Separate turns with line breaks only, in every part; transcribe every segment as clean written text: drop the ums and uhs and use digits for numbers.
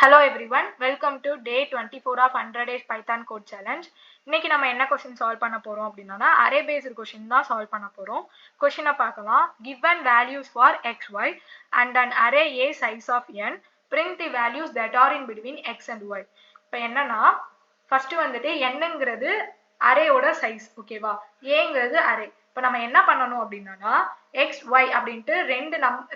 Hello everyone, welcome to day 24 of 100 days Python code challenge. இன்னைக்கு நம்ம என்ன question solve பண்ண போறோம் அப்படினா array based क्वेश्चन தான் சால்வ் பண்ண போறோம். क्वेश्चனை பார்க்கலாம். Given values for x y and an array a size of n, print the values that are in between x and y. இப்போ என்னன்னா ஃபர்ஸ்ட் வந்துட்டு nங்கிறது அரேயோட சைஸ், ஓகேவா? aங்கிறது அரே. இப்போ நம்ம என்ன பண்ணனும் அப்படினா x y அப்படினு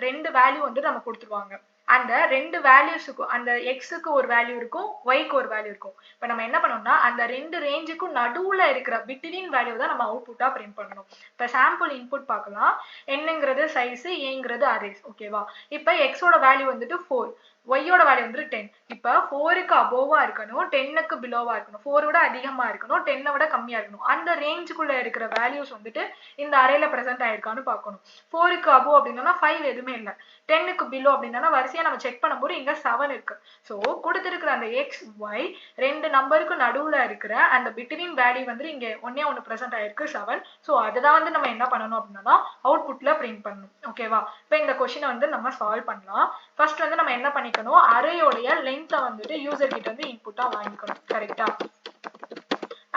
ரெண்டு வேல்யூ வந்து நம்ம கொடுத்துருவாங்க. அந்த ரெண்டு வேல்யூஸ்க்கு அந்த x-க்கு ஒரு வேல்யூ இருக்கும், y-க்கு ஒரு வேல்யூ இருக்கும். இப்போ நம்ம என்ன பண்ணனும்னா அந்த ரெண்டு ரேஞ்சுக்கு நடுவுல இருக்கிற பிட்வீன் வேல்யூ தான் நம்ம அவுட்புட்டா பிரிண்ட் பண்ணனும். இப்போ சாம்பிள் இன்புட் பார்க்கலாம். n-ங்கிறது சைஸ், a-ங்கிறது அரேஸ், ஓகேவா? இப்போ x-ஓட வேல்யூ வந்துட்டு 4, y-ஓட வேல்யூ வந்து 10. இப்போ 4க்கு அபோவா இருக்கணும், 10க்கு பிலோவா இருக்கணும். 4 விட அதிகமா இருக்கணும், 10 விட கம்மியா இருக்கணும். அந்த ரேஞ்சுக்குள்ள இருக்கிற வேல்யூஸ் வந்துட்டு இந்த அரேல பிரசன்ட் ஆயிருக்கான்னு பார்க்கணும். 4க்கு அபோவ் அப்படின்னா 5 எதுவுமே இல்ல. 10க்கு பிலோ அப்படின்னா வரிசையா நம்ம செக் பண்ணும்போது இங்க 7 இருக்கு. சோ கொடுத்திருக்கிற அந்த x y ரெண்டு நம்பருக்கு நடுவுல இருக்கிற அந்த பிட்வீன் வேல்யூ வந்து இங்க ஒண்ணு பிரசன்ட் ஆயிருக்கு 7. சோ அதுதான் வந்து நம்ம என்ன பண்ணனும் அப்படின்னா அவுட்புட்ல பிரிண்ட் பண்ணனும், ஓகேவா? இப்போ இந்த क्वेश्चனை வந்து நம்ம சால்வ் பண்ணலாம். ஃபர்ஸ்ட் வந்து நம்ம என்ன பண்ணிக்கணும், அரேயோட லெந்தை வந்துட்டு யூசர் கிட்ட இருந்து இன்புட்டா வாங்கிக்கணும், கரெக்ட்டா?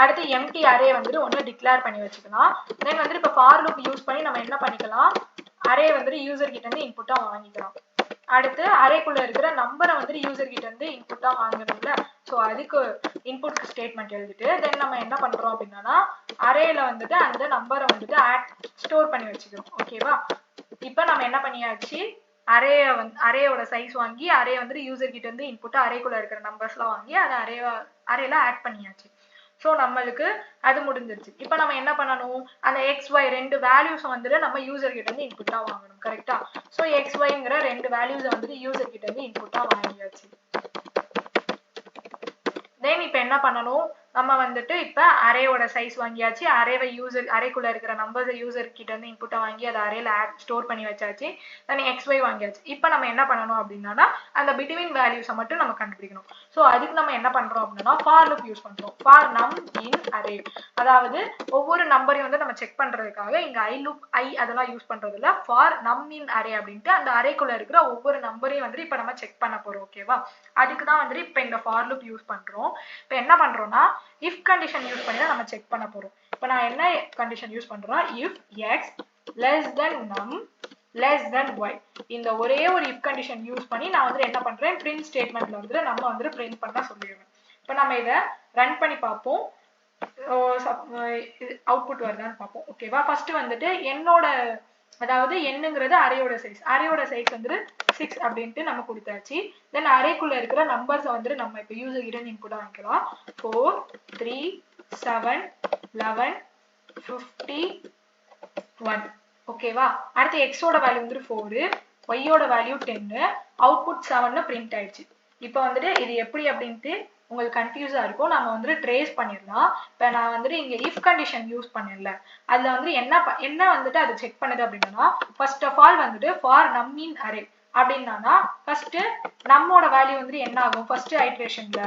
அடுத்து எம்டி அரே வந்துட்டு ஒன்னு டிக்ளேர் பண்ணி வச்சுக்கலாம். தென் வந்து இப்ப ஃபார் லூப் யூஸ் பண்ணி நம்ம என்ன பண்ணிக்கலாம், அரே வந்துட்டு யூசர் கிட்ட இருந்து இன்புட்டா வாங்கிக்கலாம். அடுத்து அரேக்குள்ள இருக்கிற நம்பரை வந்துட்டு யூசர் கிட்ட இருந்து இன்புட்டா வாங்கணும்ல, சோ அதுக்கு இன்புட் ஸ்டேட்மெண்ட் எழுதிட்டு தென் நம்ம என்ன பண்றோம் அப்படின்னா அரேல வந்துட்டு அந்த நம்பரை வந்துட்டு ஸ்டோர் பண்ணி வச்சுக்கிறோம், ஓகேவா? இப்போ நம்ம என்ன பண்ணியாச்சு, அரேயோட சைஸ் வாங்கி அரே வந்துட்டு யூசர் கிட்ட இருந்து இன்புட்டா அரேக்குள்ள இருக்கிற நம்பர்ஸ்லாம் வாங்கி அதை அரேல ஆட் பண்ணியாச்சு. சோ நம்மளுக்கு அது முடிஞ்சிருச்சு. இப்போ நம்ம என்ன பண்ணணும், அந்த x y ரெண்டு வேல்யூஸ் வந்துட்டு நம்ம யூசர் கிட்ட இருந்து இன்புட்டா வாங்கணும், கரெக்ட்டா? சோ x yங்கிற ரெண்டு வேல்யூஸ் வந்துட்டு யூசர் கிட்ட இருந்து இன்புட்டா வாங்கியாச்சு. தென் இப்போ என்ன பண்ணணும், நம்ம வந்துட்டு இப்போ அரேயோட சைஸ் வாங்கியாச்சு, அரேக்குள்ள இருக்கிற நம்பர்ஸ் யூசர் கிட்ட இருந்து இன்புட்டா வாங்கி அதை அரேல ஸ்டோர் பண்ணி வச்சாச்சு. தென் x y வாங்கியாச்சு. இப்போ நம்ம என்ன பண்ணணும் அப்படின்னா அந்த பிட்வீன் வேல்யூஸை மட்டும் நம்ம கண்டுபிடிக்கணும். சோ அதுக்கு நம்ம என்ன பண்றோம் அப்படின்னா ஃபார் லூப் யூஸ் பண்றோம். ஃபார் நம் இன் அரே, அதாவது ஒவ்வொரு நம்பரையும் வந்து நம்ம செக் பண்றதுக்காக இங்க ஐ லூப் அதெல்லாம் யூஸ் பண்றது இல்ல, ஃபார் நம் இன் அரே அப்படின்ட்டு அந்த அரேக்குள்ள இருக்கிற ஒவ்வொரு நம்பரையும் வந்து இப்போ நம்ம செக் பண்ண போறோம், ஓகேவா? அதுக்கு தான் வந்து இப்போ இந்த ஃபார் லூப் யூஸ் பண்றோம். இப்போ என்ன பண்றோம்னா if கண்டிஷன் யூஸ் பண்ணி தான் நம்ம செக் பண்ண போறோம். இப்போ நான் என்ன கண்டிஷன் யூஸ் பண்றேன், if x less than num less than y, இந்த ஒரே ஒரு if கண்டிஷன் யூஸ் பண்ணி நான் வந்து என்ன பண்றேன், print ஸ்டேட்மென்ட்ல வந்து நம்ம வந்து print பண்ண சொல்லிடுறேன். இப்போ நம்ம இத ரன் பண்ணி பார்ப்போம், அவுட்புட் வருதான்னு பார்ப்போம், ஓகேவா? ஃபர்ஸ்ட் வந்துட்டு என்னோட அதாவது என்னங்கிறது அரேயோட சைஸ் வந்து 6 அப்படின்ட்டு நம்ம கொடுத்தாச்சு. தென் அரேக்குள்ள இருக்கிற நம்பர்ஸ் வந்து நம்ம இப்போ யூசர் கிட்ட இன்புட் வாங்கிக்கலாம். 4 3 7 11 51, ஓகேவா? அடுத்து x ஓட வேல்யூ வந்து 4, y ஓட வேல்யூ 10, அவுட்புட் 7னு பிரிண்ட் ஆயிடுச்சு. இப்போ வந்துட்டு இது எப்படி அப்படின்ட்டு உங்களுக்கு கன்ஃபியூஸா இருக்கும், நம்ம வந்து ட்ரேஸ் பண்ணிடலாம். இப்போ நான் வந்துட்டு இங்க if கண்டிஷன் யூஸ் பண்ணல, அதுல வந்து என்ன வந்துட்டு அது செக் பண்ணுது அப்படின்னா ஃபர்ஸ்ட் ஆஃப் ஆல் வந்துட்டு ஃபார் நம் இன் அரே அப்படின்னா ஃபர்ஸ்ட் நம்மோட வேல்யூ வந்து என்ன ஆகும், ஃபர்ஸ்ட் ஐட்ரேஷன்ல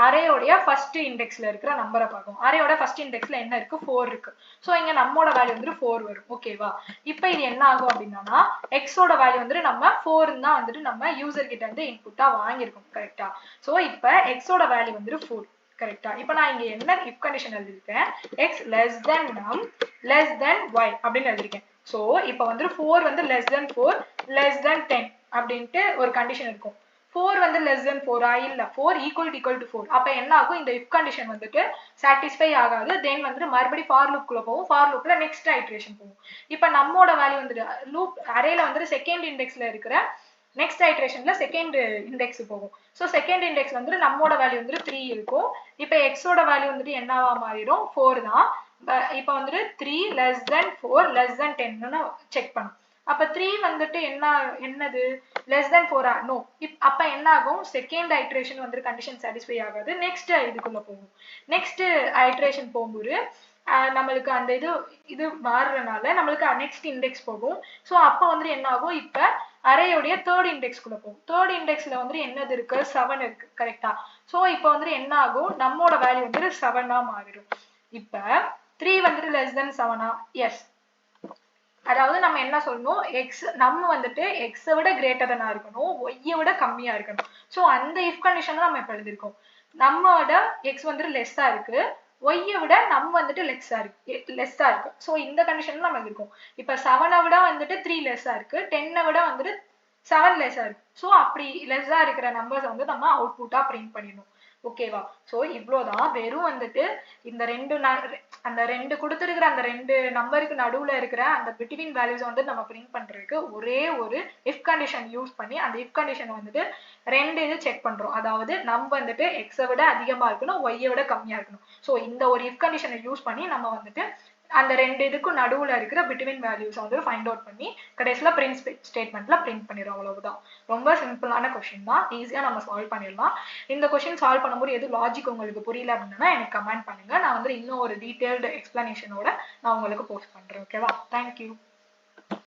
அரேயோட ஃபர்ஸ்ட் இண்டெக்ஸ்ல இருக்கிற நம்பரை பார்க்கும். அரேயோட ஃபர்ஸ்ட் இண்டெக்ஸ்ல என்ன இருக்கு, 4 இருக்கு. சோ இங்க நம்மோட வேல்யூ வந்து 4 வரும், ஓகேவா? இப்போ இது என்ன ஆகும் அப்படின்னா x ஓட வேல்யூ வந்து நம்ம 4 தான் வந்துட்டு நம்ம யூசர் கிட்ட இருந்து இன்புட்டா வாங்கியிருக்கோம், கரெக்ட்டா? சோ இப்போ x ஓட வேல்யூ வந்து 4, கரெக்ட்டா? இப்போ நான் இங்க என்ன if கண்டிஷன் எழுதிருக்கேன், x less than num less than y அப்படின்னு எழுதிருக்கேன். சோ இப்போ வந்து 4 வந்து less than 4 less than 10 அப்படின்ட்டு ஒரு கண்டிஷன் இருக்கும். 4 வந்து less than 4 இல்ல 4 equal to 4. அப்ப என்ன ஆகும், இந்த if கண்டிஷன் வந்துட்டு satisfy ஆகாது. தென் வந்து மறுபடியும் ஃபார் லூப் குள்ள போகும், ஃபார் லூப்ல நெக்ஸ்ட் ஐட்ரேஷன் போகும். இப்போ நம்மோட வேல்யூ வந்து லூப் அரேல வந்து செகண்ட் இண்டெக்ஸ்ல இருக்கிற நெக்ஸ்ட் ஐட்ரேஷன்ல செகண்ட் இண்டெக்ஸ் போகும். சோ செகண்ட் இண்டெக்ஸ் வந்து நம்மோட வேல்யூ வந்து 3 இருக்கும். இப்போ x ஓட வேல்யூ வந்து என்னவா மாறிடும், 4 தான். இப்போ வந்து 3 less than 4 less than 10ன்னு check பண்ணும். அப்ப 3 வந்துட்டு என்னது less than 4 நோ. அப்ப என்ன ஆகும், செகண்ட் ஐட்ரேஷன் வந்து கண்டிஷன் சாட்டிஸ்ஃபை ஆகாது, நெக்ஸ்ட் இதுக்குள்ள போகும். நெக்ஸ்ட் ஐட்ரேஷன் போகும்போது நம்மளுக்கு அந்த இது மாறுறதுனால நம்மளுக்கு நெக்ஸ்ட் இண்டெக்ஸ் போகும். சோ அப்ப வந்து என்ன ஆகும், இப்ப அரேயோட தேர்ட் இண்டெக்ஸ்க்குள்ள போகும். தேர்ட் இண்டெக்ஸ்ல வந்து என்னது இருக்கு, 7 இருக்கு, கரெக்ட்டா? சோ இப்போ வந்து என்ன ஆகும், நம்மோட வேல்யூ வந்து 7ஆ மாறிடும். இப்ப 3 வந்து less than 7ஆ, எஸ். அதாவது நம்ம என்ன சொல்லணும், நம்ம வந்துட்டு எக்ஸை விட கிரேட்டர் தனா இருக்கணும், ஒய்யை விட கம்மியா இருக்கணும். ஸோ அந்த இஃப் கண்டிஷன் நம்ம இப்ப எழுதிருக்கோம். நம்மோட எக்ஸ் வந்துட்டு லெஸ்ஸா இருக்கு, ஒய்யை விட நம்ம வந்துட்டு லெஸ்ஸா இருக்கு. ஸோ இந்த கண்டிஷன் நம்ம எழுதிருக்கோம். இப்ப 7 விட வந்துட்டு 3 லெஸ்ஸா இருக்கு, 10 விட வந்துட்டு 7 லெஸ்ஸா இருக்கு. ஸோ அப்படி லெஸ்ஸா இருக்கிற நம்பர்ஸ் வந்து நம்ம அவுட்புட்டா பிரிண்ட் பண்ணிடணும். ஓகேவா? ஸோ இவ்வளோதான். வெறும் வந்துட்டு இந்த அந்த ரெண்டு கொடுத்துருக்கிற அந்த ரெண்டு நம்பருக்கு நடுவுல இருக்கிற அந்த பிட்வீன் வேல்யூஸ் வந்து நம்ம பிரிண்ட் பண்றதுக்கு ஒரே ஒரு இஃப் கண்டிஷன் யூஸ் பண்ணி அந்த இஃப் கண்டிஷன் வந்துட்டு ரெண்டு இது செக் பண்றோம். அதாவது நம்ம வந்துட்டு எக்ஸை விட அதிகமா இருக்கணும், ஒய்யை விட கம்மியா இருக்கணும். ஸோ இந்த ஒரு இஃப் கண்டிஷனை யூஸ் பண்ணி நம்ம வந்துட்டு அந்த ரெண்டு இதுக்கும் நடுவுல இருக்கிற பிட்வீன் வேல்யூஸ் வந்து ஃபைண்ட் அவுட் பண்ணி கடைசியில பிரிண்ட் ஸ்டேட்மெண்ட்ல பிரிண்ட் பண்ணிடுறோம். அவ்வளவுதான். ரொம்ப சிம்பிளான கொஸ்டின் தான், ஈஸியா நம்ம சால்வ் பண்ணிடலாம். இந்த கொஸ்டின் சால்வ் பண்ணும்போது எது லாஜிக் உங்களுக்கு புரியல அப்படின்னா எனக்கு கமெண்ட் பண்ணுங்க. நான் வந்து இன்னும் ஒரு டீடைல்டு எக்ஸ்பிளனேஷனோட நான் உங்களுக்கு போஸ்ட் பண்றேன். ஓகேவா? தேங்க்யூ.